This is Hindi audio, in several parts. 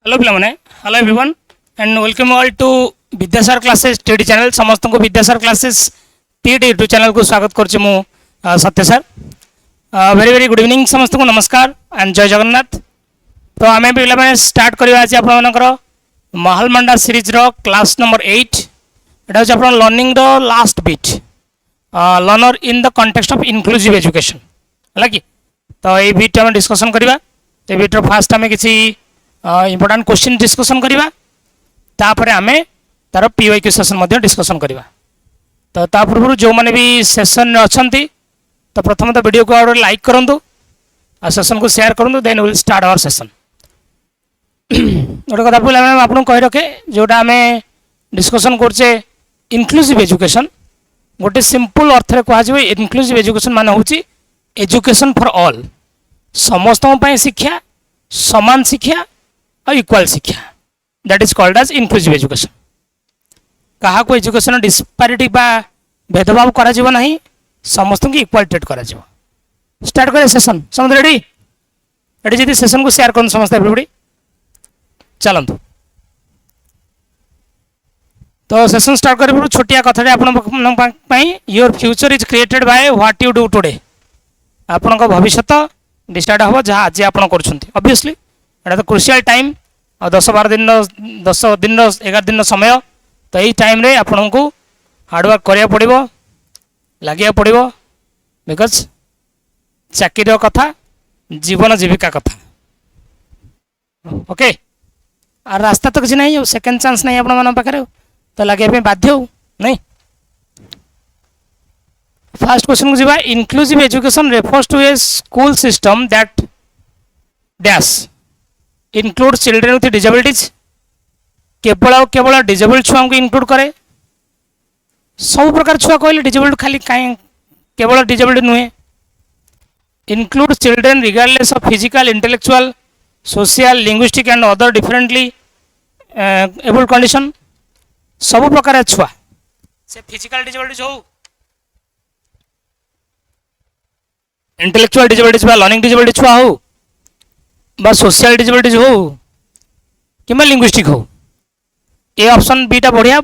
हेलो पिलाने hello everyone and welcome all to Vidyasagar classes TD channel समस्त को Vidyasagar classes TD YouTube channel को स्वागत करछि मु Satya sir very very good evening समस्त को नमस्कार एंड जय जगन्नाथ। तो आम पिलाने स्टार्ट करवा आज आपनकर महलमंडा सीरीज रो क्लास नंबर 8 एटा होछि आपन लर्निंग रो last bit learner in the context of inclusive education है कि। तो ये बिट आम डिस्कसन करवा ये बिट रो फास्ट आम किसी इंपोर्टाट क्वेश्चन डिस्कसन करवा तापर आमे तार पीवाईक्यू सेशन डिस्कसन करवा। तो ता पूर्व जो मैंने भी सेशन अच्छा तो प्रथम तो वीडियो को लाइक करूँ आ सेशन को शेयर करूँ then will start our session. गोटे कथा बोले आपको कही रखे जोटा आम डिस्कसन करचे इनक्लूसिव एजुकेशन गोटे सिंपल अर्थ में कह इनक्लूसिव एजुकेशन मान हूँ एजुकेशन फॉर ऑल समस्त शिक्षा समान शिक्षा और इक्वाल शिक्षा that is called as inclusive education. क्या को एजुकेशन डिस्पारिटी बा भेदभाव करा जीव नहीं समस्त की इक्वाल ट्रीट करा जीव। स्टार्ट करें सेशन समझ रेडी रेडी जी सेशन को शेयर कर समस्त एवरीबॉडी चलतु। तो सेशन स्टार्ट कर छोटिया कथा आप your future is created by what you do today आपण भविष्य डिसाइड हम जहाँ आज आप ऑब्वियसली एटा तो क्रुशियल टाइम और 10-12 दिन 11 दिन समय तो यही टाइम रे आपन को हार्डवर्क करिया पड़िबो लागिया पड़िबो बिकज चाकरी कथा जीवन जीविका कथा ओके आर रास्ता तो किसी नहीं सेकेंड चांस नहीं आपण मन पाखरे तो लगे बाध्य नहीं। फर्स्ट क्वेश्चन को जीवा inclusive education refers to a school system that dash include children with disabilities केवल डिजेबल्ड छुआ को इनक्लूड करे सब प्रकार छुआ कहले डिजेबल्ड खाली कहीं केवल डिजेबल्ड नुहे include children regardless of physical intellectual social linguistic and other differently abled condition सब प्रकार छुआ से फिजिकल डिजेबिलिटीज हो इंटेलेक्चुअल डिजेबिलिटीज बा लर्निंग डिजेबिलिटी छुआ हो बा सोशल डिजेबिलिटीज हो कि लिंग्विस्टिक हो ए ऑप्शन बीटा बढ़िया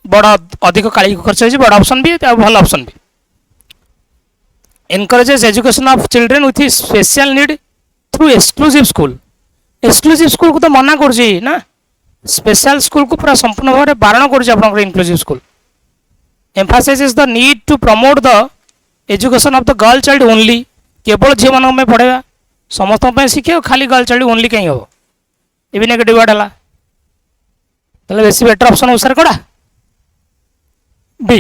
बड़ अधिक काली खर्च हो बड़ ऑप्शन भी भल ऑप्शन भी encourages education of children with special need through exclusive school को तो मना कर ना स्पेशल स्कूल को पूरा संपूर्ण भाव में बारण कर inclusive school emphasize is the need to promote the education of the girl child only केवल झील मान पढ़ेगा समस्त शिखे खाली गर्ल चाइल्ड ओनली कहीं हम ये नेगेटिव वर्ड है तो बेसी बेटर ऑप्शन हो सर कड़ा B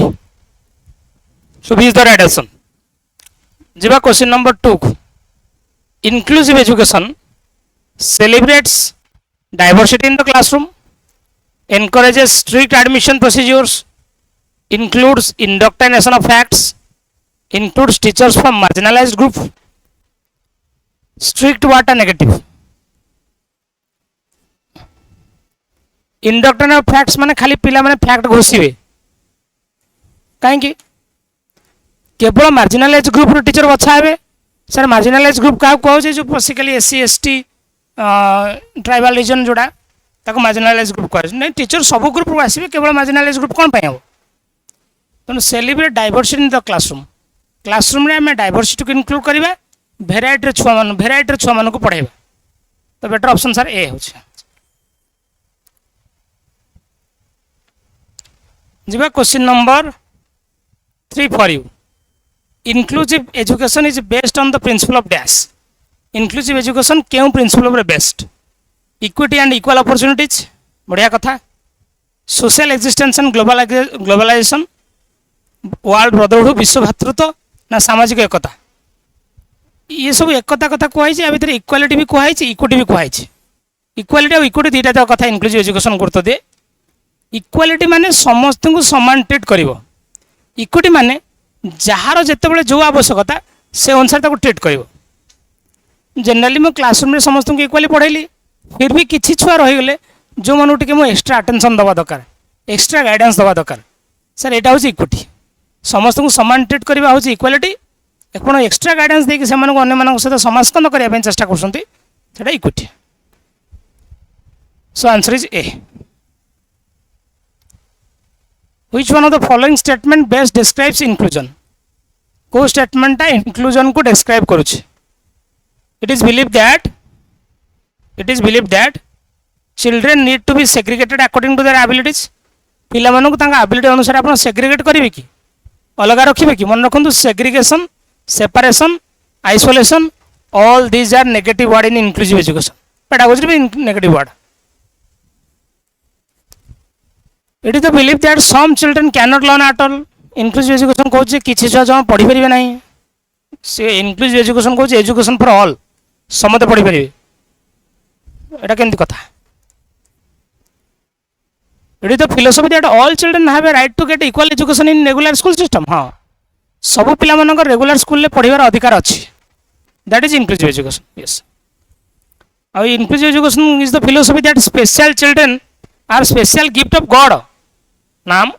so B is the right option. जीवा क्वेश्चन नंबर 2 को inclusive education celebrates diversity in the classroom encourages strict admission procedures includes indoctrination of facts includes teachers from marginalized group strict what are negative indoctrination of facts माने खाली पिला माने फैक्ट घोषिबे कहीं केवल मार्जिनालाइज ग्रुप टीचर बछा हेबे सर मार्जिनालाइज ग्रुप का कहू जो basically SC ST tribal region जोड़ा ताको मार्जिनालाइज ग्रुप कहे नहीं टीचर सब ग्रुप को आसीबे केवल मार्जिनालाइज ग्रुप कोन पय हो तेणु celebrate diversity in the classroom रे आम डाइवर्सिटी को इनक्लूड करवा भेराइटी छुआ मान को पढ़ाइबा तो बेटर ऑप्शन सर ए हो जीवा question number 3 for you inclusive education is based on the principle of dash inclusive education क्यों principle of best equity and equal opportunities बढ़िया कथा social existence and globalisation world brotherhood विश्व भातृत्व ना सामाजिक एकता ये सब एकता कथा कहुई या भितर इक्वालिटी भी कहुई इक्विटी भी कहुई इक्वालिटी और इक्विटी दुईटा जाक कथा इनक्लूसिव एजुकेशन गुरुत्व दिए इक्वालिटी माने समस्त को समान ट्रीट करिवो इक्विटी माने जार जितेबाला जो आवश्यकता से अनुसार ट्रीट करिवो जनरली मो क्लासरूम में समस्त को इक्वाली पढ़ेली फिर भी किसी छुआ रहीगले जो मन टे मुझे एक्सट्रा अटेंशन दवा दरकार एक्सट्रा गाइडेंस दवा दरकार सर यहाँ हूँ इक्विटी समस्त को समान ट्रीट करवा हूँ इक्वालिटी ଆପଣ ଏକ୍ସଟ୍ରା ଗାଇଡାନ୍ସ ଦେଇକି ସେମାନଙ୍କୁ ଅନ୍ୟମାନଙ୍କ ସହିତ ସମାସ୍କନ୍ଦ କରିବା ପାଇଁ ଚେଷ୍ଟା କରୁଛନ୍ତି ସେଟା equity. So answer is A. Which one of the following statement best describes inclusion? को statement टा inclusion को describe करुचे. It is believed that children need to be segregated according to their abilities. पिला मानू को तांगा ability अनुसार आपण segregate करिवे कि अलग रखिबे कि मन रखंतु segregation, separation, isolation, all these are negative word in inclusive education. Pedagogy be negative word. It is the belief that some children cannot learn at all. Inclusive education कहूँ किसी छुआ जमा पढ़ी पारे ना से inclusive education कहूँ education for all समते पढ़ी पारे एटा केंति कथा. It is the philosophy that all children have a right to get equal education in regular school system. हाँ सब पिला मानक रेगुलर स्कूल ले पढ़िबार अधिकार अछि. That is inclusive education. Yes. Our inclusive education is the philosophy that special children are special gift of God. नाम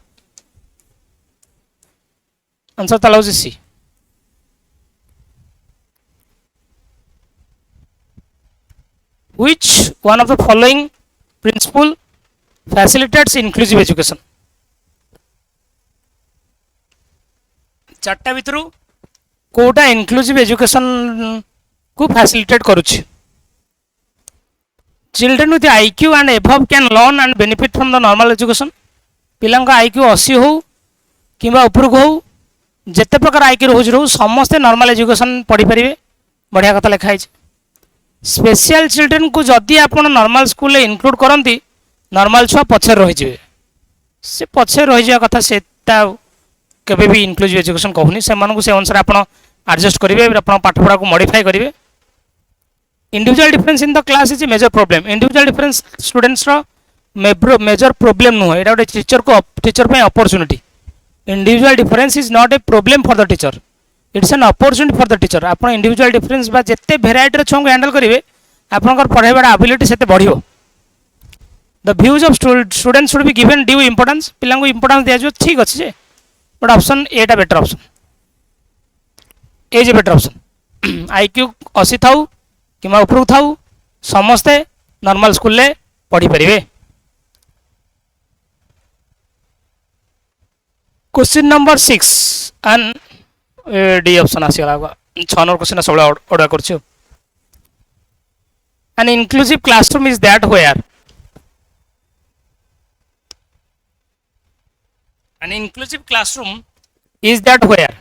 आंसर तलाउ सी. Which one of the following principle facilitates inclusive education? चार्टा भितर कोटा inclusive education को facilitate करुछि. Children with IQ and above can learn and benefit from the normal education. पिलांका IQ 80 हो किंबा ऊपर को हो जेते प्रकार IQ रोज रो समस्ते नॉर्मल एजुकेशन पढ़ी परिवे. बढ़िया कथा लिखा है. स्पेशल चिल्ड्रन को जदि आपण नॉर्मल स्कूल ले इंक्लूड करंती नॉर्मल छुआ पछे रहि जिवे से पछे रहि जा कथा सेटा केबे भी इंक्लूसिव एजुकेशन कहूनी से मानकु से अनुसार आपण एडजस्ट करिवे आपण पाठ पढ़ा को मॉडिफाई करिवे. Individual difference in the class is a major problem. Individual difference students रो मेजर प्रॉब्लम नु है. एटा गोटे टीचर पे opportunity. Individual difference is not a problem for the teacher. It's an opportunity for the teacher. आप इंडिविजुअल डिफरेंस बा जेते भेराइटी छुआ को हैंडल करेंगे आपंकर पढ़ाइबार एबिलिटी सेते बढ़ियो. The views of students should be given due importance. पिला को इंपोर्टेंस दिया जो ठीक अच्छे जे बट ऑप्शन एटा बेटर ऑप्शन. ए जे बेटर ऑप्शन. IQ 80 थाउ किमा ऊपर थाउ समस्ते नॉर्मल स्कूल ले पढ़ी परिवे. Question number 6 and D option आसीगला 6 नंबर क्वेश्चन सब ऑर्डर करछु. An inclusive classroom is that where an inclusive classroom is that where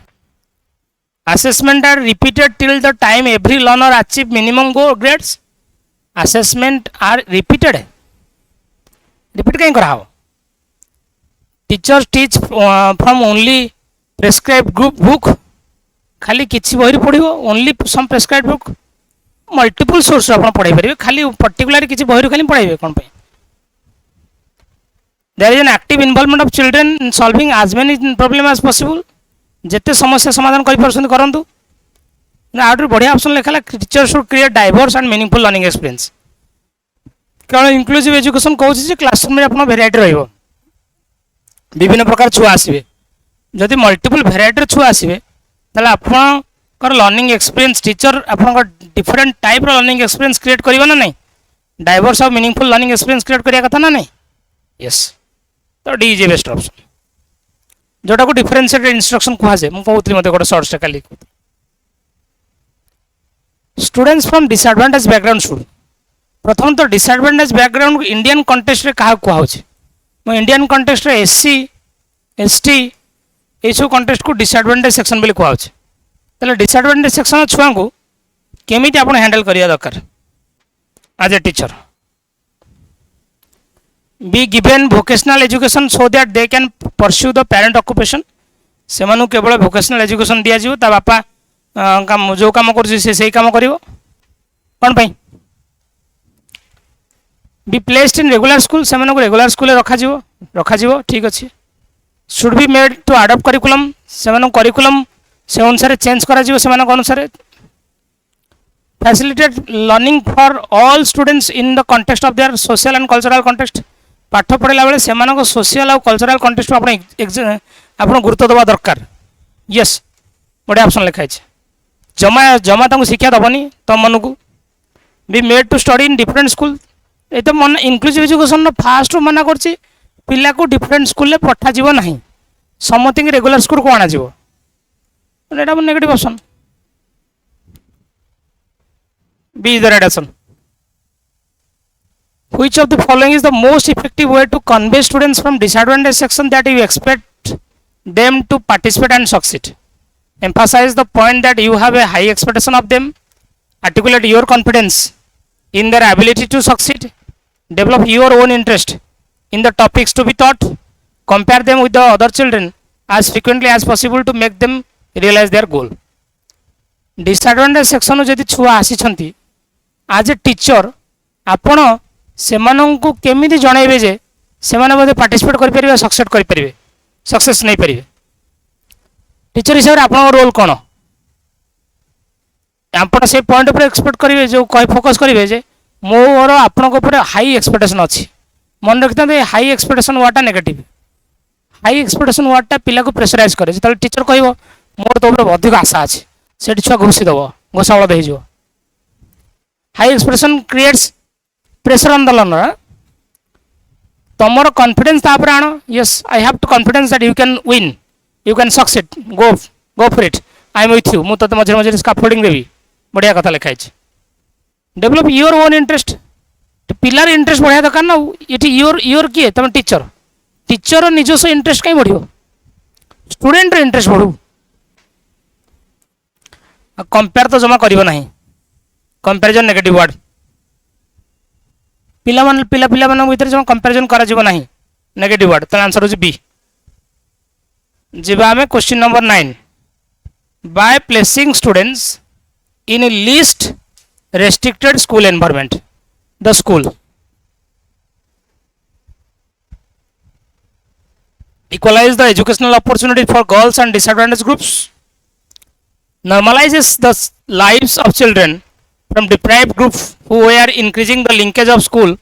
assessment are repeated till the time every learner achieve minimum grades. Assessment are repeated. Repeat कहीं करा हो. Teachers teach from only prescribed group book. खाली किसी बही पढ़ो only some prescribed book. Multiple source आप पढ़ाई पारे खाली पर्टिकुलर किसी बही खाली पढ़ाइबे कौन पे. There is an active involvement of children in solving as many problem as possible. जिते समस्या समाधान कर करंतु. आउट बढ़िया ऑप्शन लिखा teacher should create diverse and meaningful learning experience. कारण इंक्लूसिव एजुकेशन कहूँ जे क्लासरूम में आप भेराइटी रहिबो विभिन्न प्रकार छुआ आसबे. जदि मल्टीपल भेराइटी छुआ आसबे ताले आपनकर लर्निंग एक्सपीरियंस टीचर आपनकर डिफरेंट टाइप रो लर्निंग एक्सपीरियंस क्रिएट करिबा ना नहीं. डाइवर्स और मीनिंगफुल लर्निंग एक्सपीरियंस क्रिएट करिया कथा ना नहीं. यस तो D is a best option. जोटा को डिफरेंशिएटेड इंस्ट्रक्शन कहा जाए. मु कहउतली मते गोटे short Kali students from disadvantage background should. प्रथम तो डिसएडवांटेज बैकग्राउंड इंडियन कॉन्टेक्स्ट रे कहा कुआ होछि. मु इंडियन कॉन्टेक्स्ट रे SC ST ये सब कॉन्टेक्स्ट को डिसएडवांटेज सेक्शन बोली कुआ होछि. तले डिसएडवांटेज सेक्शन छुआ को केमिति आपण हैंडल करिया दरकार as a teacher. B given vocational education so that they can pursue the parent occupation. से मानु केवल वोकेशनल एजुकेशन दिया जिवो ता बापा काम जो काम कर से काम करिवो कोन पई. B placed in regular school. से मानु रेगुलर स्कूल रखा जिवो ठीक अच्छे. Should be made to adopt curriculum. से मानु करिकुलम से अनुसार चेंज करा जिवो से मानु अनुसार. Facilitate learning for all students in the context of their social and cultural context. पाठ पढ़ला बेले से सोशल और कल्चरल कॉन्टेक्स्ट आप गुरुत्व देवा दरकार. यस बढ़िया ऑप्शन लिखाई. जमा जमा शिक्षा दबनी तुम मन को. B made to study in different school. ये तो मन इनक्लूसिव एजुकेशन फास्ट मना कर पिला को डिफरेंट स्कूल पठा जीव ना समत रेगुलर स्कूल को आना जीव एटा negative option B is the right option which of the following is the most effective way to convey students from disadvantaged section that you expect them to participate and succeed emphasize the point that you have a high expectation of them articulate your confidence in their ability to succeed develop your own interest in the topics to be taught compare them with the other children as frequently as possible to make them realize their goal disadvantaged section जदि छुआ आसी आज ए टीचर आपण सेमानंकु केमिति जणाइबे जे सेमाने बोधे पार्टिसिपेट करि परिबे सक्सेस करि परिबे सक्सेस नै परिबे टीचर हिसाब रे आपन रोल कोन आपण से पॉइंट पर एक्सपेक्ट करिवे जो कहि फोकस करिवे जे मोर आपन को ऊपर हाई एक्सपेक्टेशन अछि मन रखता हाई एक्सपेक्टेशन वाटा नेगेटिव हाई एक्सपेक्टेशन वाटा पिला को प्रेशराइज करे जतले टीचर कहबो मोर तो ऊपर अधिक आशा अछि सेठी छुआ घुसी दबो घोसावळ देहि जो high expectation creates pressure on the learner तमर कॉन्फिडेंस तापर आनो yes I have to confidence that you can succeed go for it I am with you मु तते मझे मझे स्कैफोल्डिंग देबी बढ़िया कथा लिखा है डेवलप योर ओन इंटरेस्ट पिलार इंटरेस्ट बढ़िया दरकार ना ये योर किए तुम टीचर निजस्व इंटरेस्ट कहीं बढ़ स्टूडेंट इंटरेस्ट बढ़ू कंपेयर तो जमा करिवो नाही कंपैरिजन नेगेटिव वर्ड पिला भीतर जमा कंपैरिजन करा जीवो नाही नेगेटिव वर्ड तो आंसर हो बी जीवा आमे question number 9 by placing students in A least restricted school environment the school equalize the educational opportunity for girls and disadvantaged groups normalizes the lives of children from deprived groups who are increasing the linkage of school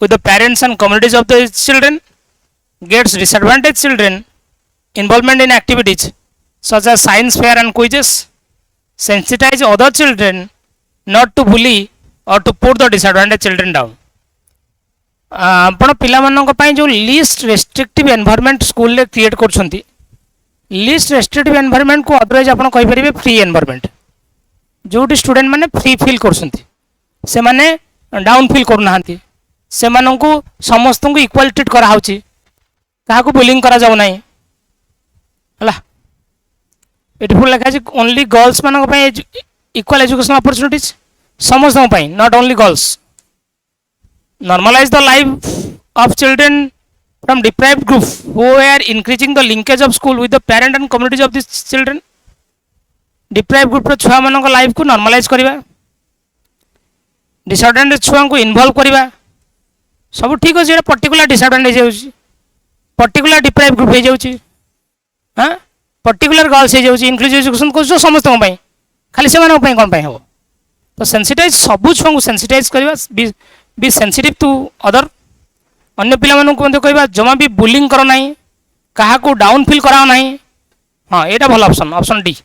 with the parents and communities of the children gets disadvantaged children involvement in activities such as science fair and quizzes sensitize other children not to bully or to put the disadvantaged children down आपण पिला मानक पई जो लीस्ट रेस्ट्रिक्टिव एनवायरनमेंट स्कूल ले क्रिएट करछंती लीस्ट रेस्ट्रिक्टिव एनवायरनमेंट को अदरवाइज आपण कहि परिबे फ्री एनवायरनमेंट जोटी स्टूडेंट माने फ्री फील करछंती से माने डाउन फील करू नाहंती से माननकु समस्त को इक्वल ट्रीट करा होची काहा को बुलिंग करा जाउ नाही हला इट फुल लेखा जे ओनली गर्ल्स मानक पई equal educational opportunities समस्त पाई not only girls normalize the life of children from deprived group who are increasing the linkage of school with the parent and communities of these children deprived group छुआ मान लाइफ को normalize करवा disadvantaged छुआ को इन्वॉल्व करवा सब ठीक अच्छे पर्टिकुलर डिसएडवांटेज हो पर्टिकुलर डिप्राइव ग्रुप हो जाऊँगी हाँ पर्टिकुलर गर्ल्स हो जाऊँगी इनक्लूसिव एजुकेशन को समस्त खाली से कौन हम तो सेंसिटाइज सबू छुआ को सेंसिटाइज करवा बी सेंसिटिव टू अदर अन्य पिला कहवा जमा भी बुलिंग कर ना क्या डाउन फिल कराओ ना हाँ यहाँ भल option option D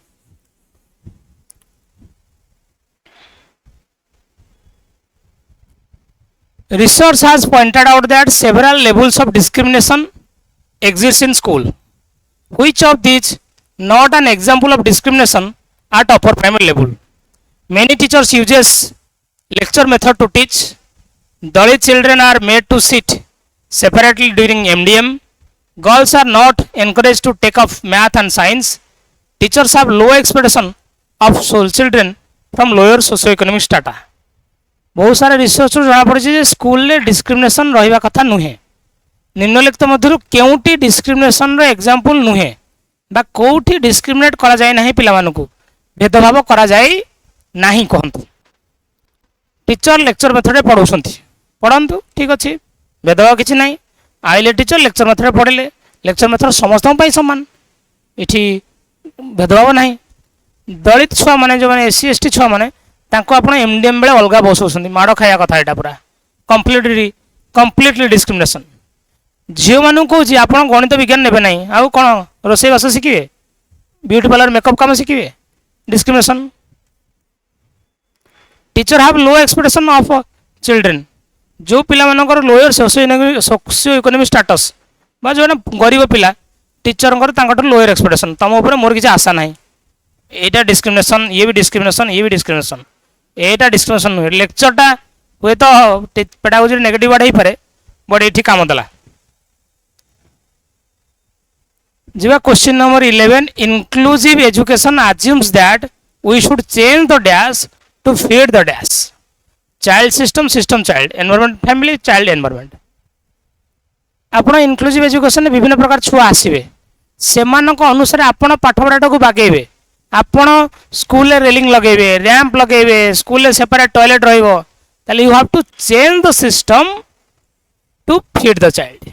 research has pointed out that several levels of discrimination exist in school which of these not an example of discrimination at upper primary level many teachers uses lecture method to teach Dalit children are made to sit separately during MDM girls are not encouraged to take up math and science teachers have low expectation of children from lower socio-economic strata बहुत सारा रिसर्च जना पड़ी स्कूल रे डिस्क्रिमिनेशन रहा कथा नुहे निम्नलिखित मध्य केउटी डिस्क्रिमिनेशन रो एग्जांपल नुहे बा कोउठी डिस्क्रिमिनेट करा जाय नाही पिला मानकु भेदभाव करा जाय नाही कहंतु टीचर लेक्चर मेथड पढ़ाउछंती पढ़ंतु ठीक अछि भेदभाव किछि नाही आइले टीचर लेक्चर मेथड पढ़ले लेक्चर मेथड समस्त पई समान इठी भेदभाव नाही दलित छुआ माने जो माने एससी एसटी छुआ माने तांको आपण एमडीएम बेले अलगा बसौछंती माड़ खाया कथा एटा पूरा कंप्लीटली डिस्क्रिमिनेशन झील मानू कौच आप गणित विज्ञान ने ना आउ कौन रोसे बास शिखे ब्यूटी पार्लर मेकअप काम शिखे discrimination teacher have low expectation of children जो पिला मानकर लोअर सोशियो इकोनॉमिक स्टेटस बा जो गरीब पिला टीचर लोअर एक्सपेक्टेशन तुम ऊपर मोर किसी आशा ना एटा डिस्क्रिमिनेशन ये भी डिस्क्रिमिनेशन ये भी डिस्क्रिमिनेशन एटा डिस्क्रिमिनेशन नुहे लेक्चरटा हुए तो पेडागोजी नेगेटिव आड़ हो पारे बट ये काम देला जीवा question number 11 inclusive education assumes that we should change the dash to feed the dash child system system child environment family child environment आपण इंक्लूसिव एजुकेशन विभिन्न प्रकार छुआ आसवे से अनुसार आपण पाठपढ़ाटा को बागेबे आपण स्कूल रेलिंग लगेबे रैंप लगेबे स्कूल सेपरेट टॉयलेट रहिबो ताले you have to change the system to feed the child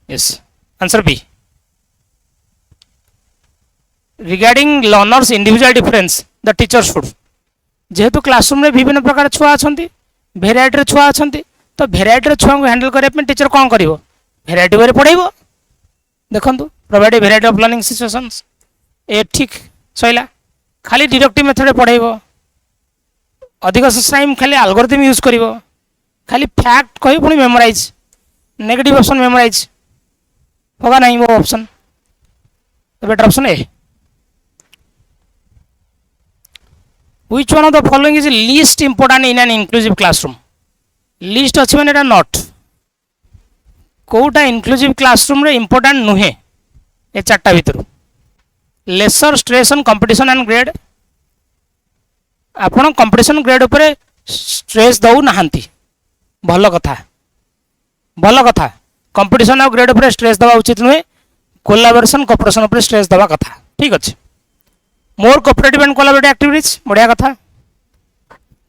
yes answer B regarding learners individual difference the teacher should जेहेतु क्लासरूम में विभिन्न प्रकार छुआ अच्छा भेराइटी छुआ अच्छा तो भेराइटी छुआ को हैंडल करने टीचर कौन कर भेराइटी वे पढ़ेब देखो provide variety of learning situations ए ठीक सैला खाली डिडक्टिव मेथड पढ़ेब अधिक टाइम खाली एल्गोरिथम यूज कर खाली फैक्ट कह पुणी मेमोराइज नेगेटिव ऑप्शन मेमोराइज होगा नहीं वो ऑप्शन तो better option A which one of the following is least important in an inclusive classroom list अच्छी मैंने नॉट कोटा इंक्लूसिव क्लासरूम रे इंपोर्टेंट नुहे ए चार्टा भितर lesser stress on competition and grade आपण कंपटीशन ग्रेड ऊपर स्ट्रेस दौ नाहंती भल कथा कंपटीशन और ग्रेड ऊपर स्ट्रेस दवा उचित नुहे कोलाबोरेशन कोऑपरेशन ऊपर स्ट्रेस दवा कथा ठीक अच्छे मोर कोऑपरेटिव एंड कोलाबोरेटिव एक्टिविटीज बढ़िया कथा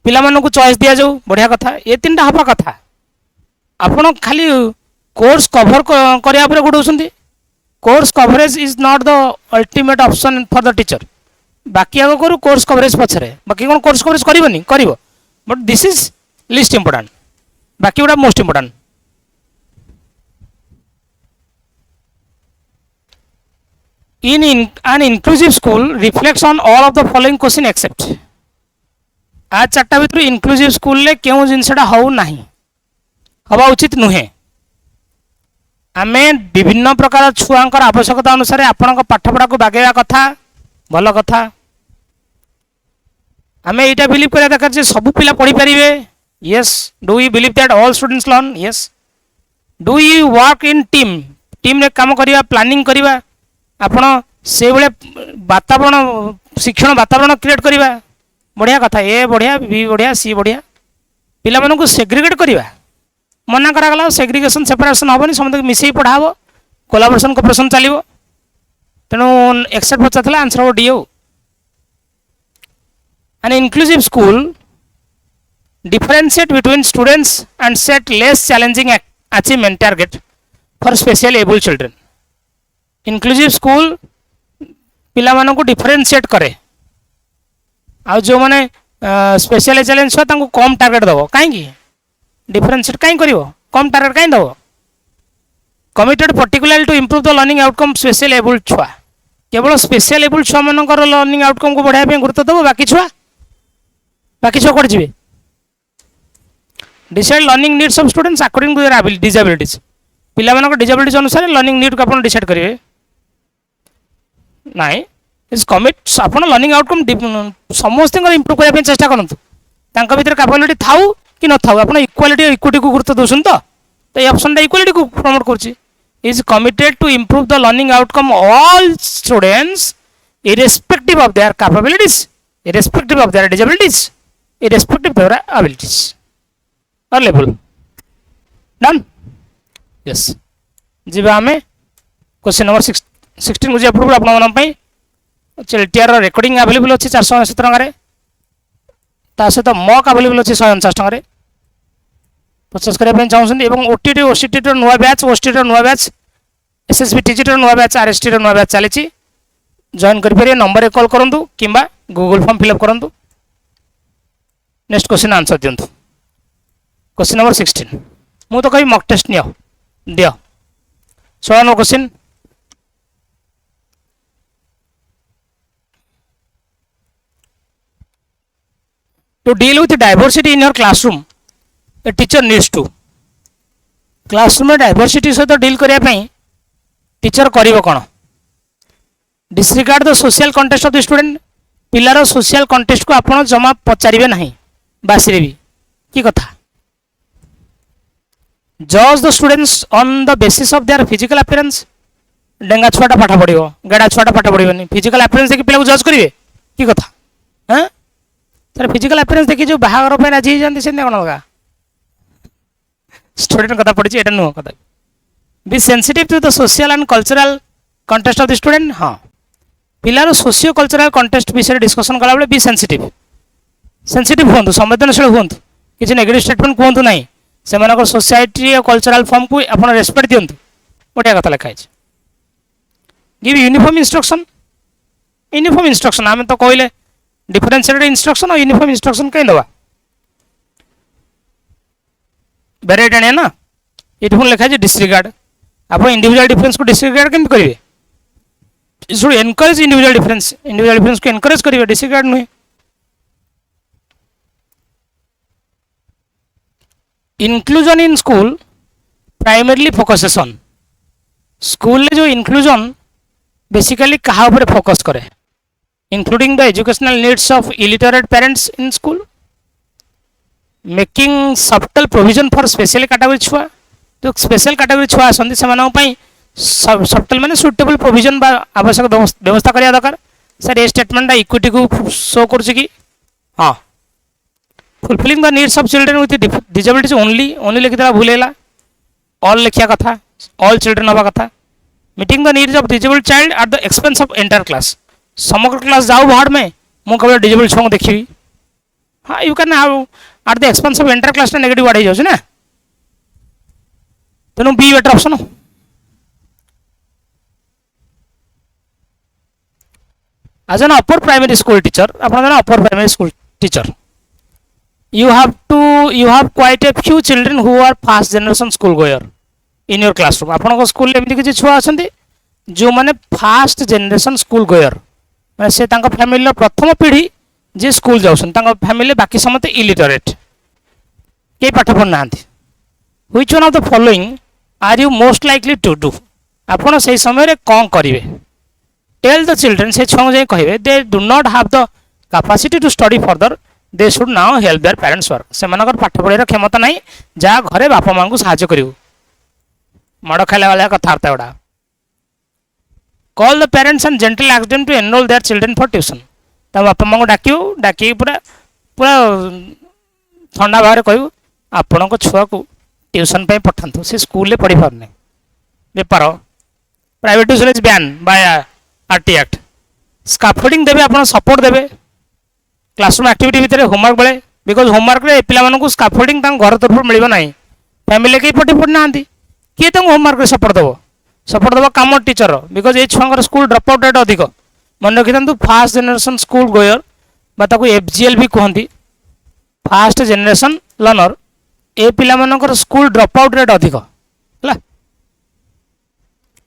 पिला मानू चॉइस दि जाऊ बढ़िया कथा ये तीन हवा कथा आपण खाली कोर्स कभर करने गोड़े course coverage is not the ultimate option for the teacher बाकी आगे करूँ कोर्स कवरेज पछरे बाकी कौन कोर्स कवरेज करनी कर but this is list important बाकी गुड़ा most important in an inclusive school reflects on all of the following question except आज चार्टा भितर इंक्लूसिव स्कूल ले क्यों जिनसा हो नहीं हवा उचित नुहे आमे विभिन्न प्रकार छुआंकर आवश्यकता अनुसार आपण पाठपढ़ा को बागेवा कथा भल कथा आमे एटा बिलीव करिया दरकार जे सब पिला पढ़ी परिबे yes do you believe that all students learn yes do you work in team team रे काम करिया प्लानिंग करिया आपण से वातावरण शिक्षण वातावरण क्रिएट करवा बढ़िया कथा ए बढ़िया बी बढ़िया सी बढ़िया पिला मानू सेग्रीगेट करवा मना करागला सेग्रीगेशन सेपरेशन हेनी समस्त मिसई पढ़ा हम कोलाबोरेशन कोऑपरेशन चलो तेणु एक्सेप्ट पचार आंसर हम D an inclusive school differentiate between students and set less challenging achievement target for special able children inclusive school पिला मानू डिफरेंशिएट करे आ जो मैंने स्पेशल चैलेंज छुआ कम टार्गेट दब कहीं डिफरेंशिएट कहीं कर कम टार्गेट कहीं दब committed particularly to improve the learning outcome special able छुआ केवल स्पेशल एबल छुआ मानकर लर्निंग आउटकम को बढ़ाया गुरुत्व दब बाकी छुआ कौन जी decide learning needs of students according to their disabilities पिला मानक डिसेबिलिटीज अनुसार लर्निंग नीड को आप डिसाइड करेंगे नाई इज कमिट आप लर्निंग आउटकम समस्त इंप्रूव करने चेष्टा करूँ भर कैपेबिलिटी थाऊ कि न थाऊ आप इक्वालिटी इक्विटी को गुरुत्व दौरान तो ये ऑप्शन इक्वालिटी को प्रमोट कर is committed to improve the learning outcome all students irrespective of their capabilities irrespective of their disabilities irrespective of their abilities और लेवल डन यस जी आम क्वेश्चन नंबर 16 को पूर्व आप टीआर रेकर्डिंग आवेलेबल अच्छे 480 टकर सहित मक आवेलेबल अच्छे 149 टकर परचेस करने चाहते ओटीटी ओसीटी नुआ बैच ओसीटी नुआ बैच एसएसबी टीजी नुआ बैच आरएसटी नुआ बैच चली जॉइन करेंगे नंबर कॉल करूँ कि गूगल फॉर्म फिलअप करूँ नेक्स्ट क्वेश्चन आंसर दिंतु क्वेश्चन नंबर 16 मु तो कही मक टेस्ट नियो दियो 16 number question to deal with diversity in your classroom a teacher needs to classroom diversity सहित डील करने टीचर करिवो कोन disregard the social context of the student पिलार सोशल कंटेस्ट को आपण जमा पचारिबे नहीं बासिरे भी की कथा जज the students on the basis of their physical appearance डेंगा छुआटा पाठ पढ़िबो गेड़ा छुआटा पाठ पढ़िबनी फिजिकल अपीयरेंस देखि पिला को जज करिवे की कथा हैं सर फिजिकल अपीयरेंस देखि जो बाहागर पे राजी जानते से कोन लगा स्टूडेंट कथा पढ़ी एटा नुह कथा B sensitive to the social and cultural context of the student हाँ पिलार सोशियो कल्चरल कंटेस्ट विषय डिस्कसन कला बेले बी सेंसिटिव सेंसिटिव हूँ संवेदनशील हूँ किसी नेगेटिव स्टेटमेंट कहतु ना से सोसाइटी और कल्चरल फॉर्म को आप रेस्पेक्ट दिंतु बढ़िया कथा लिखाई गिव यूनिफॉर्म इंस्ट्रक्शन आम तो कहले डिफरेंशिएटेड इंस्ट्रक्शन और यूनिफॉर्म इंस्ट्रक्शन कहीं दवा वेराइट आने ना ये पुणी लिखा है डिसरिगार्ड आप इंडिविजुअल डिफरेंस को डिसरिगार्ड केमती करेंगे शुड एनकरेज इंडिविजुअल डिफरेंस को एनकरेज करेंगे डिसरिगार्ड नुहे inclusion in school primarily focuses on school जो इंक्लूजन बेसिकली कहा ऊपर फोकस करे including the educational needs of illiterate parents in school making subtle provision for special category छुआ जो स्पेशल कैटेगरी छुआ आसती से सब्टल माने सुटेबल प्रोविजन आवश्यक व्यवस्था करिया दरकार सर ये स्टेटमेंट इक्विटी को शो कर हाँ fulfilling the needs of children with disabilities only लिखिदेला भूल है ऑल लिखिया कथा ऑल चिल्ड्रेन हवा कथा meeting the needs of disabled child at the expense of entire class समग्र क्लास जाऊ बाहर में मु केवल डिसेबल्ड छुआ देखी हाँ you can how at the expense of entire class negative word हो जाए ना तेणु be better option as an upper primary school teacher आप अपर primary school teacher you have quite a few children who are first generation school goer in your classroom आपन को स्कूल एमती किसी छुआ आछंती जो माने फर्स्ट जनरेशन स्कूल गोयर माने से तांका फैमिली प्रथम पीढ़ी जे स्कूल जाउछन तांका फैमिली बाकी समते इलिटरेट के पाठ पढ़ नांती which one of the following are you most likely to do आपन से समय रे कोन करिवे टेल द चिल्ड्रन से छुआ जे कहिवे they do not have the capacity to study further they should now help their parents work से पाठ पढ़ार क्षमता ना जहाँ घरे बापा माँ को साहय कर मड़ खाला वाला कथबार्ता गुड़ा call the parents and gentle ask them to enroll their children for tuition ता बापा माँ को डाक पूरा पूरा ठंडा भाव कहू आपण छुआ को ट्यूशन पठातु से स्कूल में पढ़ी पारने बेपार private tuition is ban by RT act scaffolding देवे आप सपोर्ट देवे क्लासरूम एक्टिविटी भितर होमवर्क बेले बिकज होमवर्क रे पिला स्काफोल्डिंग घर तरफ मिल ना फैमिली कहीं पढ़ी पढ़ी ना किए होमवर्क सपोर्ट दब कम टीचर बिकज ये छुआ स्कूल ड्रप आउट रेट अधिक मन रखी था फास्ट जनरेशन स्कूल गोयर एफजीएल भी कहती फास्ट जनरेशन लर्नर ए पिला स्कूल ड्रप आउट रेट अधिक है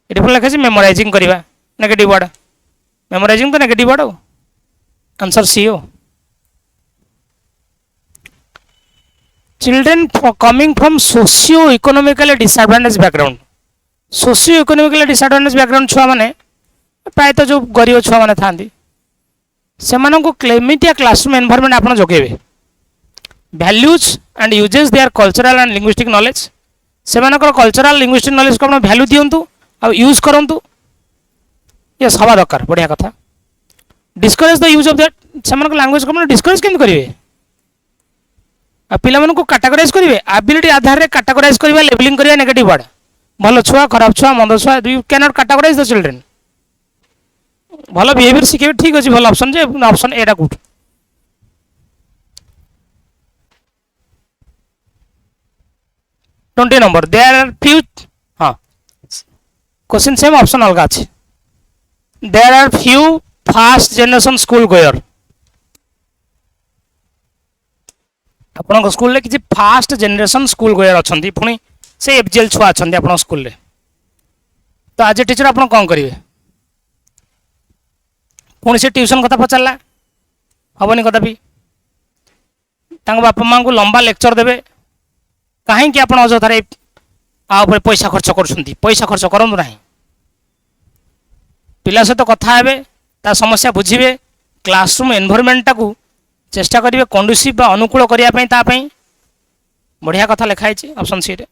ये लिखा मेमोराइजिंग करवा नेगेटिव वर्ड मेमोराइजिंग तो नेगेटिव वर्ड आंसर सी हो children coming from socio-economically disadvantaged background socio-economically disadvantaged background छुआ माने प्रायतः जो गरीब छुआ माने थांती से मानको क्लेमिटिया क्लासरूम एनवायरनमेंट आपण जोगेबे values and uses their cultural and linguistic knowledge से मानकर कल्चरल लिंग्विस्टिक नॉलेज को आपण वैल्यू दियंतु आ यूज करंतु ये सवा दरकार बढ़िया कथा discourage the use of that से मानकर लैंग्वेज को डिस्करेज केम करिवे आ पिला को कैटेगराइज करेंगे एबिलिटी आधार में कैटेगराइज करवा लेबलिंग करवा नेगेटिव वर्ड भल छुआ खराब छुआ मंद छुआ you can not categorize the children भल बिहेवियर शिखे ठीक अच्छे भल ऑप्शन जे ऑप्शन एटा good 20 number there are few हाँ क्वेश्चन सेम ऑप्शन अलग अच्छे there are few first generation school goer आपण स्कूल रे किसी फास्ट जनरेशन स्कूल गोयर अच्छा पुणी से एफजीएल छुआ अच्छा आप स्कूल रे तो आज टीचर आप कौन करेंगे पुणी से ट्यूशन कथा पचारा हेनी कदा भी बापा माँ को लंबा लेक्चर देवे कहीं आप अଯଥାରେ आ ऊपर पैसा खर्च कर पैसा खर्च करूँ ना पिला सहित कथा हे ता समस्या बुझे क्लासरूम एनवायरनमेंट को चेष्टा करेंगे कंडुसिव बा अनुकूल करने बढ़िया कथा लिखाई ऑप्शन सी रे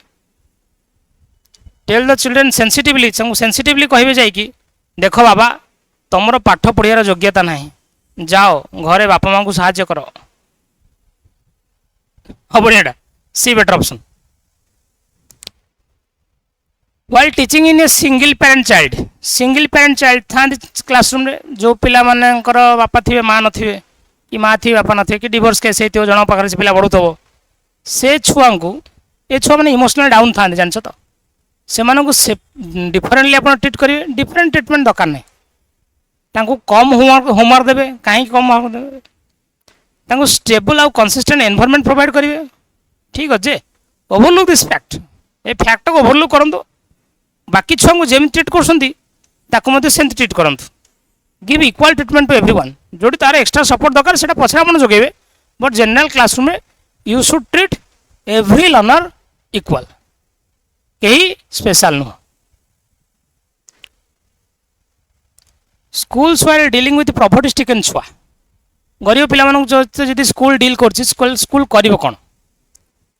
tell the children sensitively sensitively कहे जाकि देख बाबा तुम पाठ पढ़ियार योग्यता ना जाओ घरे बापा माँ को साहाय्य कर हाँ बढ़िया C better option while teaching in a single parent child था क्लासरूम रे जो पिला मानकर बापा थे माँ नथिबे कि माँ थी बापा नथिबे कि डिवोर्स केस होती जन पाखे से पिला बढ़ुव से छुआ को ये छुआ मैंने इमोशनल डाउन था जानछ तो से डिफरेंटली आप ट्रिट करेंगे डिफरेंट ट्रिटमेंट दरकार नहीं तांको कम होमवर्क देवे कहीं कम होमवर्क देवे स्टेबल आउ कंसिस्टेंट एनवायरनमेंट प्रोवाइड करेंगे ठीक अच्छे overlook this fact a fact को ओवरलुक करूँ बाकी छुआ को जमी ट्रिट कर ट्रिट करूँ give equal treatment to everyone जो तार एक्सट्रा सपोर्ट दरकार से पछे आप जोगे बट जनरल क्लासरूम में you should treat every learner equal कहीं स्पेशल नुह schools while dealing with poverty stricken छुआ गरीब पिला स्कूल डील कर स्कूल कर कौन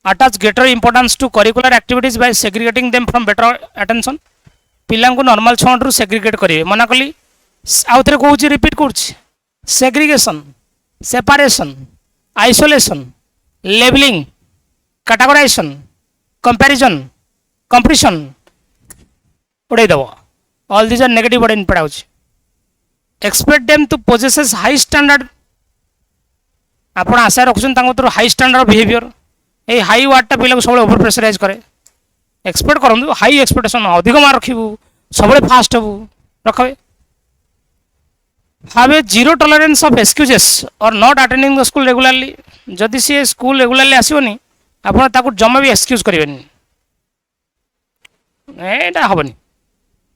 attach greater importance to curricular activities by segregating them from better attention पिला नॉर्मल छुआ सेग्रीगेट करेंगे मना कली आउ थे कौच रिपीट कर segregation separation isolation labelling categorisation comparison competition उड़ेदेव all these are negative word input आउच expect them to possesses high standard आप आशा रखुन हाई स्टैंडर्ड बिहेवियर ये हाई वार्डटा पिला सब ओवर प्रेसराइज करे एक्सपेक्ट करूँ हाई एक्सपेक्टेशन अधिक मार्क रखू सब फास्ट हबू रखे have a zero tolerance of excuses or not attending the school regularly जदि सी स्कूल रेगुलारली आसोनी आप जमा भी एक्सक्यूज करेंगे हेनी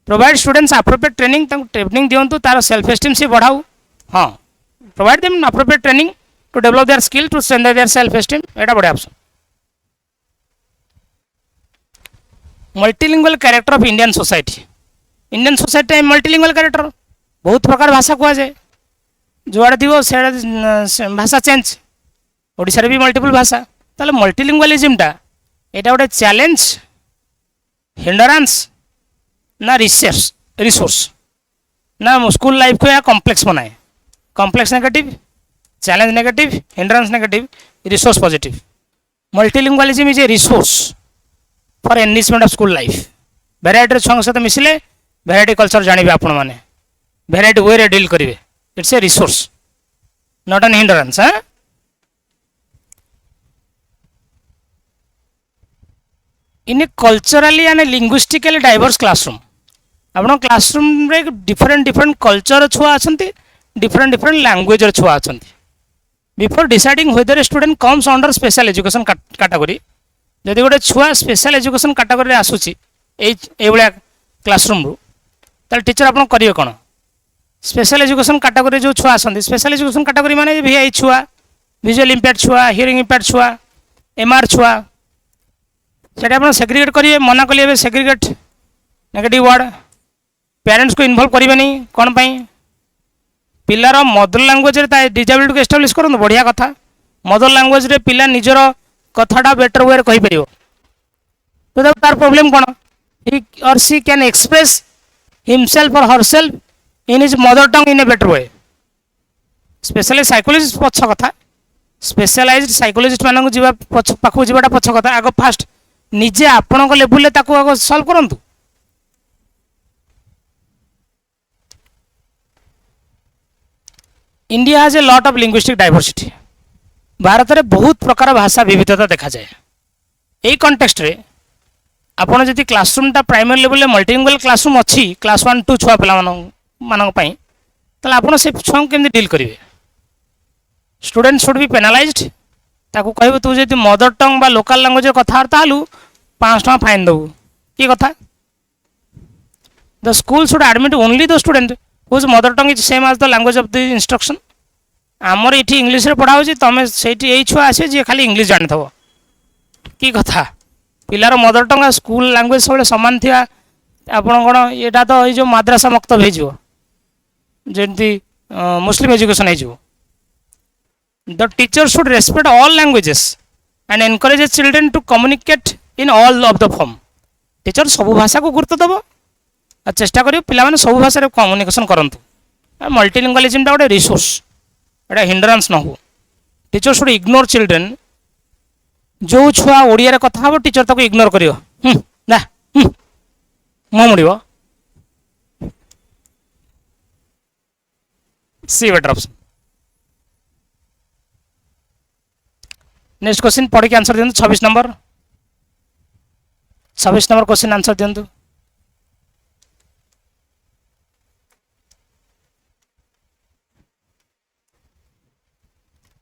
प्रोवाइड स्टूडेंट्स अप्रोप्रिएट ट्रेनिंग दिंतु तार सेल्फ एस्टीम से बढ़ाऊ हाँ provide them appropriate training to develop their skill to strengthen their self esteem एटा बढ़िया option multilingual character of Indian society multilingual character बहुत प्रकार भाषा कहुए जुआड़े थी से भाषा चेंज ओडिशा भी मल्टीपल भाषा ताले मल्टीलिंगुअलिज्मटा यहाँ गोटे चैलेंज हिंडरांस ना रिसोर्स ना स्कूल लाइफ को या कॉम्प्लेक्स बनाए complex negative challenge negative hindrance negative resource positive multilingualism is a resource for enrichment of school life variety छुआ सहित मिसिले भेराइटी कल्चर जानिबे आपण माने भेराइटी वे रे डील करेंगे it's a resource not an hindrance in a culturally and linguistically diverse classroom आप क्लासरूम रे डिफरेंट कल्चर छुआ अच्छा डिफरेंट लैंग्वेज छुआ अच्छा before deciding whether a student comes under special education category जदि गोटे छुआ स्पेशल एजुकेशन कैटेगरी आसूसी ये क्लासरूम रू ताल टीचर आप करेंगे कौन स्पेशल एजुकेशन कैटेगरी जो छुआ आसती स्पेशल एजुकेशन कैटेगरी माने वीआई छुआ विजुअल इंपैक्ट छुआ हियरिंग इंपैक्ट छुआ एमआर छुआ से आप सेग्रीगेट करेंगे मना कलिए सेग्रीगेट नेगेटिव वर्ड पेरेंट्स को इन्वॉल्व करेंगे कौन पाई पिलार मदर लैंग्वेज डिजेबिलिटी को एस्टाब्लिश करूँ बढ़िया कथा मदर लैंग्वेज रे पिला निजर कथाटा बेटर वे कही पार तो तार प्रॉब्लम कौन he or she can express himself or herself in his mother tongue in a better way specially psychologist पछ कथा स्पेशलाइज्ड साइकोलॉजिस्ट मानक जीवा पाखु जीवाटा पछ कथा आग फास्ट निजे आपण लेवल आग सॉल्व करंतु India has a lot of linguistic diversity Bharat में बहुत प्रकार भाषा विविधता देखा जाए यही कंटेक्स्ट रे आपड़ जब classroom primary level multilingual classroom अच्छी क्लास 1 2 छुआ पिला ताले आप छुआ केमती डील करेंगे स्टूडेंट शुड बी पेनालाइज्ड ताकू कह तू जो मदर टंग बा लोकल लैंग्वेज कथबार्ता हलु 500 टका फाइन देबू कि कथा the school should admit only the student whose mother tongue is same as the language of the instruction आमर ये इंग्लीश रे पढ़ा हो तुम से छुआ आसे जी खाली इंग्लीश जानी थो कि कथा पिलार मदर टंग स्कूल लैंग्वेज सब सामान थी आप यहाँ तो ये माद्रासा मक्तब हो जमी मुस्लिम एजुकेशन हो the teacher should respect all languages and encourage children to communicate in all of the form teacher सब भाषा को गुरुत्व दब और चेष्टा करियो पिला माने सब भाषा कम्युनिकेशन करंतु मल्टीलिंगुअलिज्म गोटे रिसोर्स एटा हिंड्रांस न हो टीचर शुड इग्नोर चिल्ड्रेन जो छुआ ओडिया कथा हम टीचर ताको इग्नोर करियो ना मुँह मुड़ो C better option next question पढ़ के आंसर दिंतु 26 नंबर क्वेश्चन आंसर दिंतु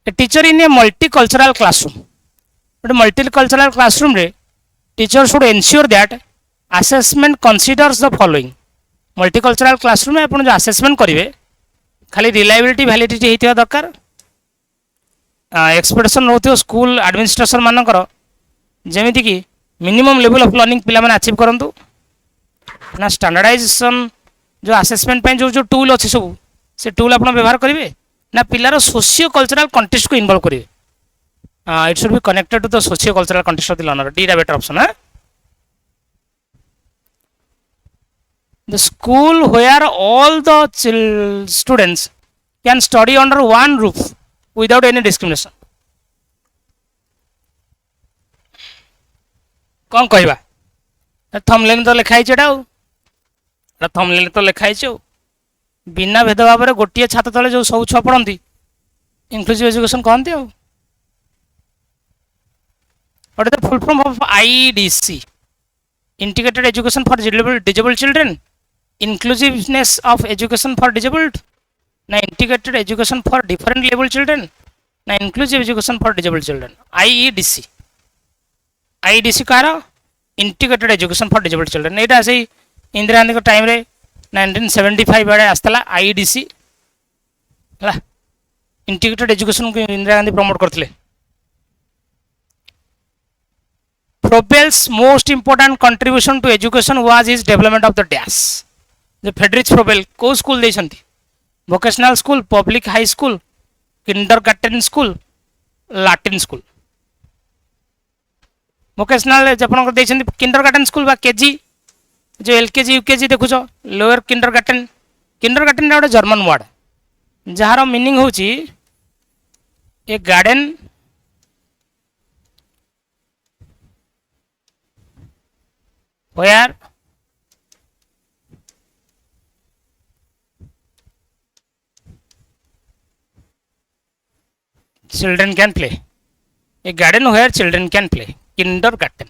a teacher in a multicultural classroom गोटे मल्टीकल्चरल क्लासरूम रे teacher should ensure that assessment considers the following multicultural classroom में आप जो असेसमेंट करेंगे खाली रिलायबिलिटी वैलिडिटी होता दरकार एक्सपेक्टेशन रोथो स्कूल एडमिनिस्ट्रेशन मानकर जमीती कि मिनिमम लेवल ऑफ लर्निंग पिला माने अचीव करंतु ना स्टैंडर्डाइजेशन जो असेसमेंट जो जो टूल अच्छे सब से टूल आप व्यवहार करेंगे ना पिलार सोशियो कल्चरल कंटेस्ट को इन्वॉल्व करेंगे it should be connected to the socio cultural context of the learner D better option है the school where all the students can study under one roof without any discrimination कौन कहवा थंबनेल तो लिखाई थंबनेल तो लिखाई बिना भेदभाव गोटे छात तले जो सब छुआ पढ़ती इनक्लूसिव एजुकेशन कहते हो what is the full form of IDC integrated education for disabled children inclusiveness of education for disabled na integrated education for different level children na inclusive education for disabled children IEDC car integrated education for disabled children एटा से इंदिरा गांधी को टाइम रे 1975 बड़े आस्तला IEDC हला integrated education को इंदिरा गांधी प्रमोट करथिले Froebel's most important contribution to education was his development of the dash जो फेडरिच फ्रोबेल को स्कूल देछंती vocational school public high school kindergarten school Latin school vocational जपन देछंती किंडरगार्टन स्कूल बा केजी जो एलकेजी यूकेजी देखुछ लोअर किंडरगार्टन गोटे जर्मन वर्ड जार मीनिंग होची a garden where children can play a garden where children can play kindergarten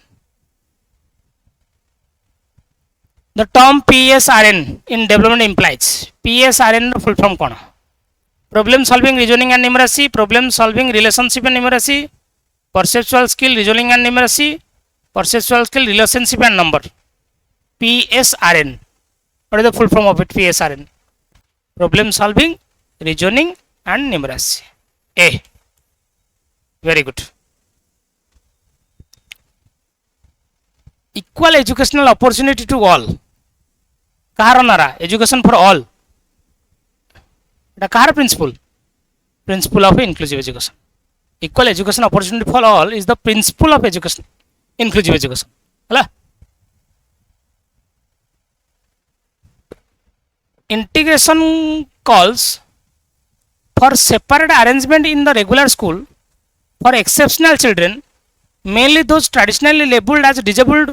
the term PSRN in development implies PSRN full form कौन problem solving reasoning and numeracy problem solving relationship and numeracy perceptual skill reasoning and numeracy perceptual skill relationship and number PSRN what is the full form of it PSRN problem solving reasoning and numeracy A very good equal educational opportunity to all कहार नारा education for all Kahar principle of inclusive education equal education opportunity for all is the principle of education inclusive education हला integration calls for separate arrangement in the regular school for exceptional children mainly those traditionally labeled as disabled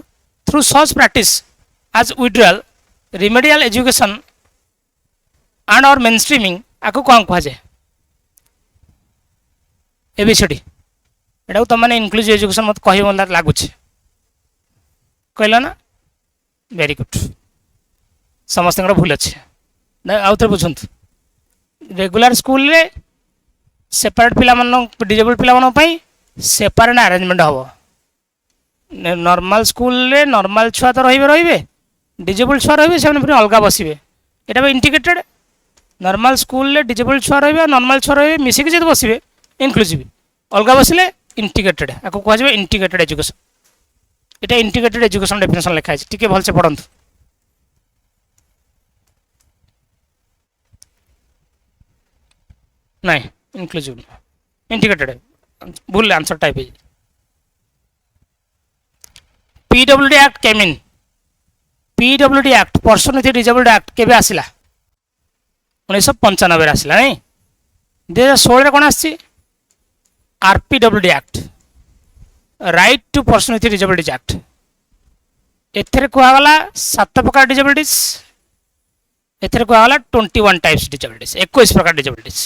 through such practice as withdrawal remedial education and or mainstreaming आपको कौन कहा जाए एबीसीडी एटा तुम मैंने इनक्लूसिव एजुकेशन मत कहि मला लागुछ कहला ना वेरी गुड समस्त भूल अच्छे आउ थे बुझंतु रेगुलर स्कूल रे सेपरेट पिला डिजेबल्ड पिला सेपरेट अरेंजमेंट हम नॉर्मल स्कूल रे नॉर्मल छुआ तो रे डिजेबल्ड छुआ रे से अलग बसवे यहाँ इंटीग्रेटेड नॉर्मल स्कूल रे डिजेबल्ड छुआ रे नॉर्मल छुआ रे मिसिक जब बसवे इनक्लूसिव अलग बसले इंटीग्रेटेड आपको कह इंटीग्रेटेड एजुकेशन এটা ইন্টিগ্রেটেড এডুকেশন ডেফিনেশন লেখা আছে, টিকে ভালসে পড়ন্তু। নাই ইনক্লুসিভ ইন্টিগ্রেটেড, ভুল आंसर টাইপ है। PWD act came in, PWD act person with disabled act केबे आसिला 1995 रे आसिला नहीं। 2016 रे कोन आसी RPWD act, right to person with disabilities act. एथरे कुआगला 7 प्रकार डिजेबिलिटीज, एथरे कुआगला 21 टाइप्स डिजेबिलिटीज, 21 प्रकार डिजेबिलिटीज।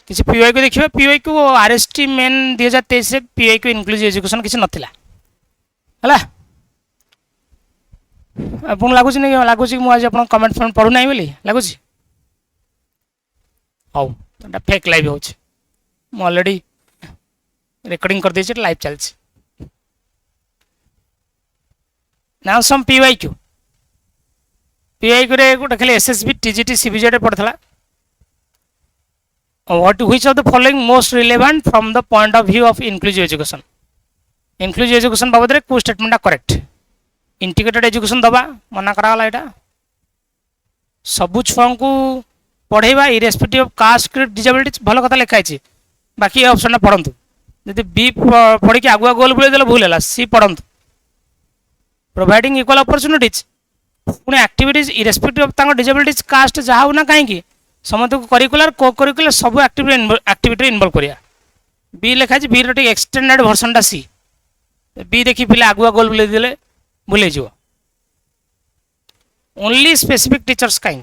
किसी पीवाई को देखिए, पीवाई को आरएसटी मेन 2023 रे पीवाई को इनक्लूसिव एजुकेशन किसी नथिला हला। आपन लागुची नै लागुची मु आज आपन कमेंट फॉर्म पढु नै बोली लागुची। हाउ तटा फेक लाइव होछ, मु ऑलरेडी रिकॉर्डिंग कर देछि, लाइव चलछि। नाउ सम पीवाई क्यू, पीवाई को रे गोटे खाली एसएसबी टीजीटी सीबीजेड पढथला। What which of the following most relevant from the point of view of inclusive education? inclusive education बाबद रे को स्टेटमेंट करेक्ट? इंटीग्रेटेड एजुकेशन दबा मना कराला, एटा सबु छुआ को पढ़ेबा irrespective of caste creed disabilities भलो कथा लिखा है। बाकी ये ऑप्शन पढ़ंतु, जदि बी पढ़ी के आगुआ गोल बुले देला भूल हैला, सी पढ़ंतु प्रोवाइडिंग इक्वल अपॉर्चुनिटीज पुणे एक्टिविटीज इरेस्पेक्टिव ऑफ तांको डिसेबिलिटीज कास्ट जहा ना कहीं समस्त को करिकुलर को करिकुलर सब एक्टिविटी इन्वॉल्व करिया। बी लिखा है, बी रो एक्सटेंडेड वर्जन टा सी, बी देखी पिले आगुआ गोल बुले देले भूले जो ओनली स्पेसिफिक टीचर्स कहीं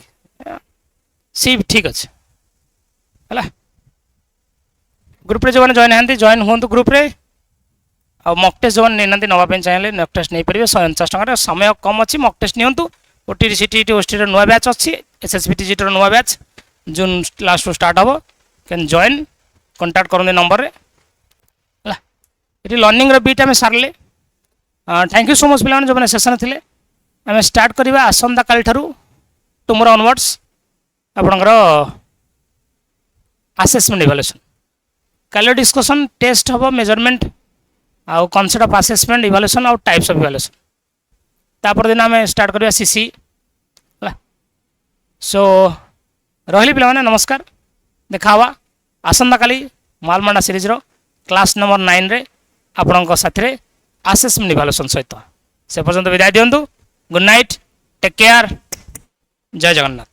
सी ठीक अच्छे है। ग्रुप रे जो जॉइन हाँ जॉइन हूँ ग्रुप रे, आ मक टेस्ट जो नहीं नापी चाहिए मक टेस्ट नहीं पारे 149 टकर। समय कम अच्छी मक टेस्ट नियंतु। ओटी सीटी ओटी नुआ बैच अच्छी, एसएसबी टीजीटी नुआ बैच जून लास्ट स्टार्ट हम, कैन जॉइन कांटेक्ट करते नंबर रे है। ये लर्निंग बीट आम सारे। थैंक यू सो मच पे जो मैंने सेशन थे। आम स्टार्ट करवा आसंता काली ठारू टुमरो ऑनवर्ड्स आपणकर असेसमेंट इवैल्यूएशन। काली डिस्कशन टेस्ट हम मेजरमेंट आउ कॉन्सेप्ट ऑफ असेसमेंट इवैल्यूएशन आउ टाइप्स ऑफ इवैल्यूएशन। तापर दिन आम स्टार्ट करवा सीसी है। सो रही पे नमस्कार, देखा आसंता काली मालमांडा सीरीज रो क्लास नंबर 9 रे आपणक साथी असेसमेंट इवैल्यूएशन सहित। से पर्यंत विदाय दियंतु। गुड नाइट, टेक केयर, जय जगन्नाथ।